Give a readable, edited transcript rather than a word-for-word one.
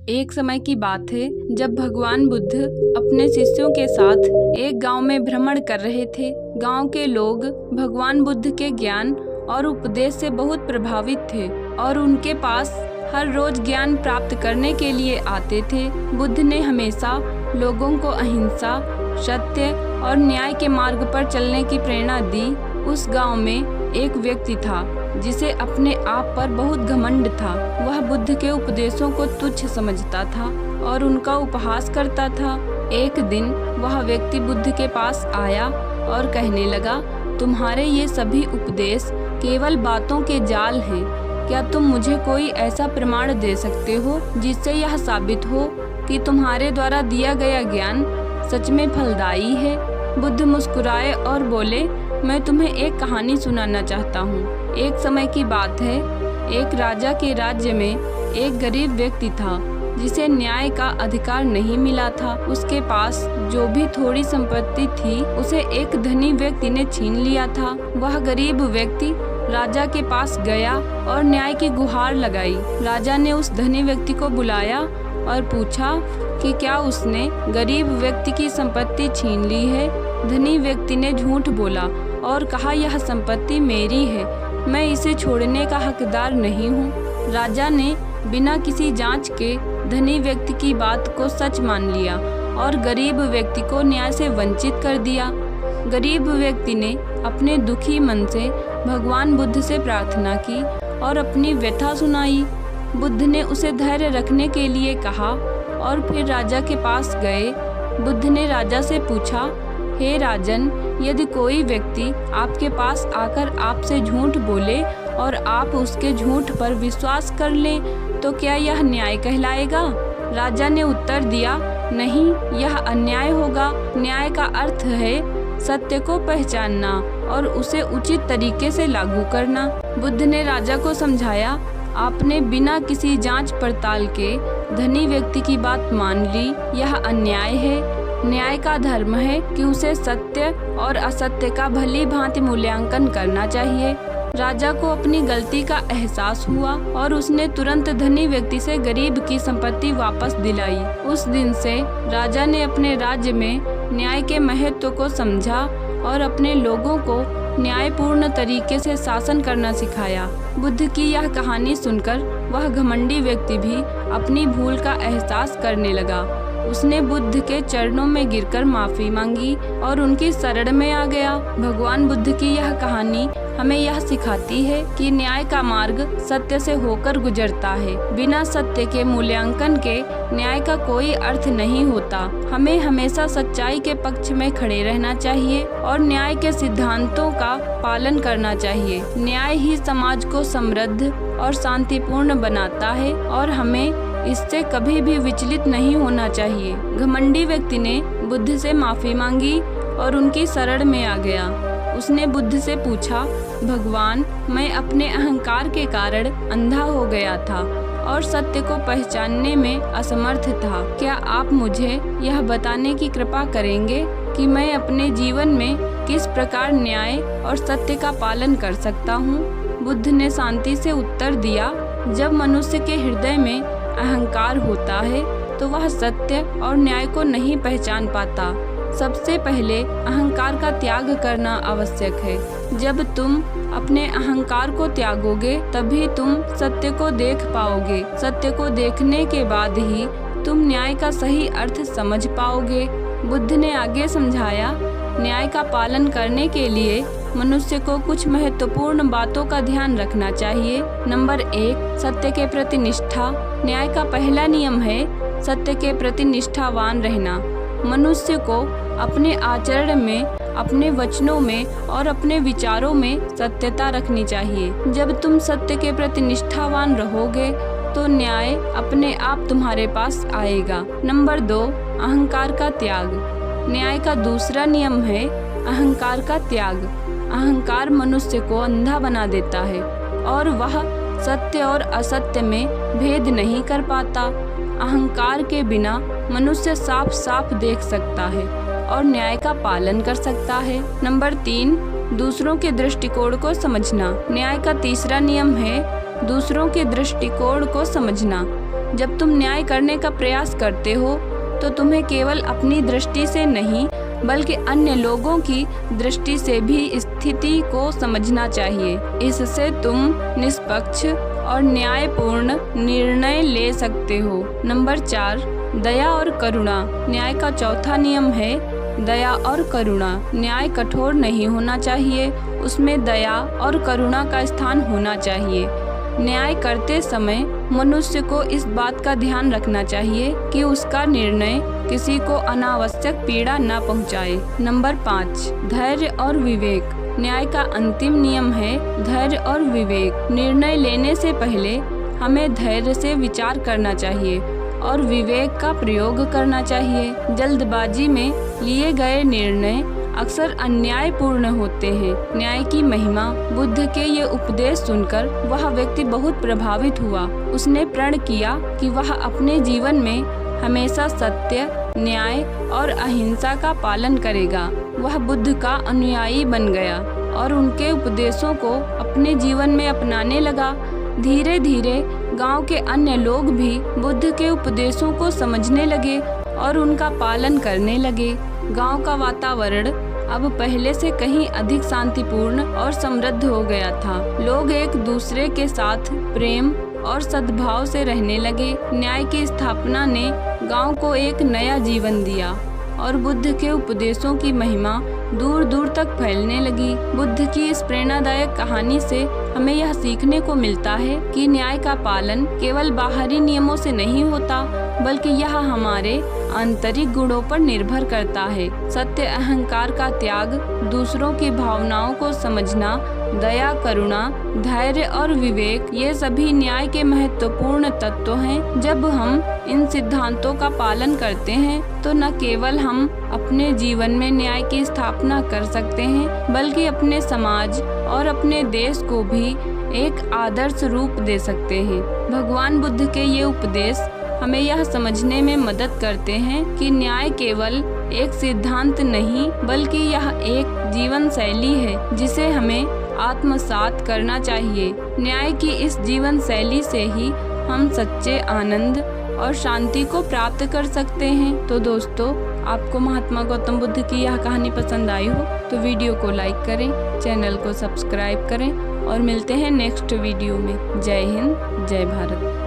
एक समय की बात है जब भगवान बुद्ध अपने शिष्यों के साथ एक गांव में भ्रमण कर रहे थे। गांव के लोग भगवान बुद्ध के ज्ञान और उपदेश से बहुत प्रभावित थे और उनके पास हर रोज ज्ञान प्राप्त करने के लिए आते थे। बुद्ध ने हमेशा लोगों को अहिंसा, सत्य और न्याय के मार्ग पर चलने की प्रेरणा दी। उस गांव में एक व्यक्ति था जिसे अपने आप पर बहुत घमंड था। वह बुद्ध के उपदेशों को तुच्छ समझता था और उनका उपहास करता था। एक दिन वह व्यक्ति बुद्ध के पास आया और कहने लगा, तुम्हारे ये सभी उपदेश केवल बातों के जाल हैं। क्या तुम मुझे कोई ऐसा प्रमाण दे सकते हो जिससे यह साबित हो कि तुम्हारे द्वारा दिया गया ज्ञान सच में फलदायी है? बुद्ध मुस्कुराए और बोले, मैं तुम्हें एक कहानी सुनाना चाहता हूँ। एक समय की बात है, एक राजा के राज्य में एक गरीब व्यक्ति था जिसे न्याय का अधिकार नहीं मिला था। उसके पास जो भी थोड़ी संपत्ति थी उसे एक धनी व्यक्ति ने छीन लिया था। वह गरीब व्यक्ति राजा के पास गया और न्याय की गुहार लगाई। राजा ने उस धनी व्यक्ति को बुलाया और पूछा कि क्या उसने गरीब व्यक्ति की संपत्ति छीन ली है। धनी व्यक्ति ने झूठ बोला और कहा, यह संपत्ति मेरी है, मैं इसे छोड़ने का हकदार नहीं हूँ। राजा ने बिना किसी जांच के धनी व्यक्ति की बात को सच मान लिया और गरीब व्यक्ति को न्याय से वंचित कर दिया। गरीब व्यक्ति ने अपने दुखी मन से भगवान बुद्ध से प्रार्थना की और अपनी व्यथा सुनाई। बुद्ध ने उसे धैर्य रखने के लिए कहा और फिर राजा के पास गए। बुद्ध ने राजा से पूछा, हे राजन, यदि कोई व्यक्ति आपके पास आकर आपसे झूठ बोले और आप उसके झूठ पर विश्वास कर लें तो क्या यह न्याय कहलाएगा? राजा ने उत्तर दिया, नहीं, यह अन्याय होगा। न्याय का अर्थ है सत्य को पहचानना और उसे उचित तरीके से लागू करना। बुद्ध ने राजा को समझाया, आपने बिना किसी जांच पड़ताल के धनी व्यक्ति की बात मान ली, यह अन्याय है। न्याय का धर्म है कि उसे सत्य और असत्य का भली भांति मूल्यांकन करना चाहिए। राजा को अपनी गलती का एहसास हुआ और उसने तुरंत धनी व्यक्ति से गरीब की संपत्ति वापस दिलाई। उस दिन से राजा ने अपने राज्य में न्याय के महत्व को समझा और अपने लोगों को न्यायपूर्ण तरीके से शासन करना सिखाया। बुद्ध की यह कहानी सुनकर वह घमंडी व्यक्ति भी अपनी भूल का एहसास करने लगा। उसने बुद्ध के चरणों में गिरकर माफी मांगी और उनकी शरण में आ गया। भगवान बुद्ध की यह कहानी हमें यह सिखाती है कि न्याय का मार्ग सत्य से होकर गुजरता है। बिना सत्य के मूल्यांकन के न्याय का कोई अर्थ नहीं होता। हमें हमेशा सच्चाई के पक्ष में खड़े रहना चाहिए और न्याय के सिद्धांतों का पालन करना चाहिए। न्याय ही समाज को समृद्ध और शांतिपूर्ण बनाता है और हमें इससे कभी भी विचलित नहीं होना चाहिए। घमंडी व्यक्ति ने बुद्ध से माफी मांगी और उनकी शरण में आ गया। उसने बुद्ध से पूछा, भगवान, मैं अपने अहंकार के कारण अंधा हो गया था और सत्य को पहचानने में असमर्थ था। क्या आप मुझे यह बताने की कृपा करेंगे कि मैं अपने जीवन में किस प्रकार न्याय और सत्य का पालन कर सकता हूँ? बुद्ध ने शांति से उत्तर दिया, जब मनुष्य के हृदय में अहंकार होता है तो वह सत्य और न्याय को नहीं पहचान पाता। सबसे पहले अहंकार का त्याग करना आवश्यक है। जब तुम अपने अहंकार को त्यागोगे तभी तुम सत्य को देख पाओगे। सत्य को देखने के बाद ही तुम न्याय का सही अर्थ समझ पाओगे। बुद्ध ने आगे समझाया, न्याय का पालन करने के लिए मनुष्य को कुछ महत्वपूर्ण बातों का ध्यान रखना चाहिए। नंबर 1, सत्य के प्रति निष्ठा। न्याय का पहला नियम है सत्य के प्रति निष्ठावान रहना। मनुष्य को अपने आचरण में, अपने वचनों में और अपने विचारों में सत्यता रखनी चाहिए। जब तुम सत्य के प्रति निष्ठावान रहोगे तो न्याय अपने आप तुम्हारे पास आएगा। नंबर 2, अहंकार का त्याग। न्याय का दूसरा नियम है अहंकार का त्याग। अहंकार मनुष्य को अंधा बना देता है और वह सत्य और असत्य में भेद नहीं कर पाता। अहंकार के बिना मनुष्य साफ साफ देख सकता है और न्याय का पालन कर सकता है। नंबर 3, दूसरों के दृष्टिकोण को समझना। न्याय का तीसरा नियम है दूसरों के दृष्टिकोण को समझना। जब तुम न्याय करने का प्रयास करते हो तो तुम्हें केवल अपनी दृष्टि से नहीं बल्कि अन्य लोगों की दृष्टि से भी स्थिति को समझना चाहिए। इससे तुम निष्पक्ष और न्यायपूर्ण निर्णय ले सकते हो। नंबर 4, दया और करुणा। न्याय का चौथा नियम है दया और करुणा। न्याय कठोर नहीं होना चाहिए, उसमें दया और करुणा का स्थान होना चाहिए। न्याय करते समय मनुष्य को इस बात का ध्यान रखना चाहिए कि उसका निर्णय किसी को अनावश्यक पीड़ा न पहुंचाए। नंबर 5, धैर्य और विवेक। न्याय का अंतिम नियम है धैर्य और विवेक। निर्णय लेने से पहले हमें धैर्य से विचार करना चाहिए और विवेक का प्रयोग करना चाहिए। जल्दबाजी में लिए गए निर्णय अक्सर अन्यायपूर्ण होते हैं। न्याय की महिमा। बुद्ध के ये उपदेश सुनकर वह व्यक्ति बहुत प्रभावित हुआ। उसने प्रण किया कि वह अपने जीवन में हमेशा सत्य, न्याय और अहिंसा का पालन करेगा। वह बुद्ध का अनुयायी बन गया और उनके उपदेशों को अपने जीवन में अपनाने लगा। धीरे धीरे गांव के अन्य लोग भी बुद्ध के उपदेशों को समझने लगे और उनका पालन करने लगे। गांव का वातावरण अब पहले से कहीं अधिक शांतिपूर्ण और समृद्ध हो गया था। लोग एक दूसरे के साथ प्रेम और सद्भाव से रहने लगे। न्याय की स्थापना ने गांव को एक नया जीवन दिया और बुद्ध के उपदेशों की महिमा दूर दूर तक फैलने लगी। बुद्ध की इस प्रेरणादायक कहानी से हमें यह सीखने को मिलता है कि न्याय का पालन केवल बाहरी नियमों से नहीं होता बल्कि यह हमारे आंतरिक गुणों पर निर्भर करता है। सत्य, अहंकार का त्याग, दूसरों की भावनाओं को समझना, दया, करुणा, धैर्य और विवेक, ये सभी न्याय के महत्वपूर्ण तत्व हैं। जब हम इन सिद्धांतों का पालन करते हैं तो न केवल हम अपने जीवन में न्याय की स्थापना कर सकते हैं बल्कि अपने समाज और अपने देश को भी एक आदर्श रूप दे सकते हैं। भगवान बुद्ध के ये उपदेश हमें यह समझने में मदद करते हैं कि न्याय केवल एक सिद्धांत नहीं बल्कि यह एक जीवन शैली है जिसे हमें आत्मसात करना चाहिए। न्याय की इस जीवन शैली से ही हम सच्चे आनंद और शांति को प्राप्त कर सकते हैं। तो दोस्तों, आपको महात्मा गौतम बुद्ध की यह कहानी पसंद आई हो तो वीडियो को लाइक करें, चैनल को सब्सक्राइब करें और मिलते हैं नेक्स्ट वीडियो में। जय हिंद, जय भारत।